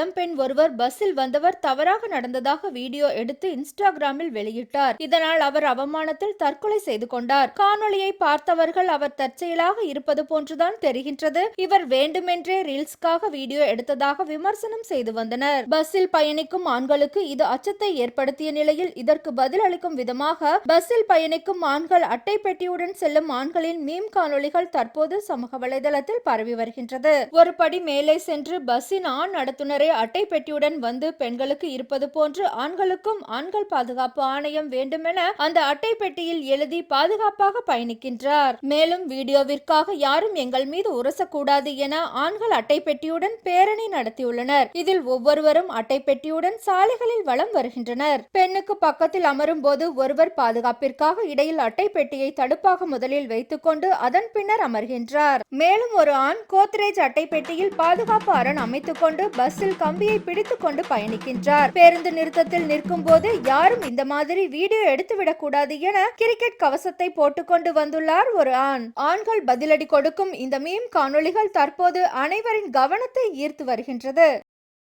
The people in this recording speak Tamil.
இளம்பெண் ஒருவர் பஸ்ஸில் வந்தவர் தவறாக நடந்ததாக வீடியோ எடுத்து இன்ஸ்டாகிராமில் வெளியிட்டார். இதனால் அவர் அவமானத்தில் தற்கொலை செய்து கொண்டார். காணொளியை பார்த்தவர்கள் அவர் தற்செயலாக இருப்பது போன்றுதான் தெரிகின்றது, இவர் வேண்டுமென்றே ரீல்ஸ்க்காக வீடியோ எடுத்ததாக விமர்சனம் செய்து வந்தனர். பஸ்ஸில் பயணிக்கும் ஆண்களுக்கு இது அச்சத்தை ஏற்படுத்திய நிலையில் இதற்கு பதில் அளிக்கும் விதமாக பஸ்ஸில் பயணிக்கும் ஆண்கள் அட்டை பெட்டியுடன் செல்லும் ஆண்களின் மீம் காணொளிகள் தற்போது சமூக வலைதளத்தில் பரவி வருகின்றது. ஒரு படி மேலே சென்று பஸ்ஸின் ஆண் நடத்துனரே அட்டை பெட்டியுடன் வந்து பெண்களுக்கு இருப்பது போன்று ஆண்களுக்கும் ஆண்கள் பாதுகாப்பு ஆணையம் வேண்டுமென அந்த அட்டை பெட்டியில் எழுதி பாதுகாப்பாக பயணிக்கின்றார். மேலும் வீடியோவிற்காக யாரும் எங்கள் மீது உரசக்கூடாது என ஆண்கள் அட்டை பெட்டியுடன் பேரணி நடத்தியுள்ளனர். இதில் ஒவ்வொருவரும் அட்டை பெட்டியுடன் சாலைகளில் வலம் வருகின்றனர். பெண்ணுக்கு பக்கத்தில் அமரும் போது ஒருவர் பாதுகாப்பிற்காக இடையில் அட்டை பெட்டியை தடுப்பாக முதலில் வைத்துக் கொண்டு அதன் பின்னர் அமர்கின்றார். மேலும் ஒரு ஆண் கோத்ரேஜ் அட்டை பெட்டியில் பாதுகாப்பு அரண் அமைத்துக் கொண்டு பஸ்ஸில் கம்பியை பிடித்துக் கொண்டு பயணிக்கின்றார். பேருந்து நிறுத்தத்தில் நிற்கும் போது யாரும் இந்த மாதிரி வீடியோ எடுத்துவிடக் கூடாது என கிரிக்கெட் கவசத்தை போட்டுக்கொண்டு வந்துள்ளார் ஒரு ஆண். ஆண்கள் பதிலடி கொடுக்கும் இந்த மீம் காணொளிகள் தற்போது அனைவரின் கவனத்தை ஈர்த்து வருகின்றது.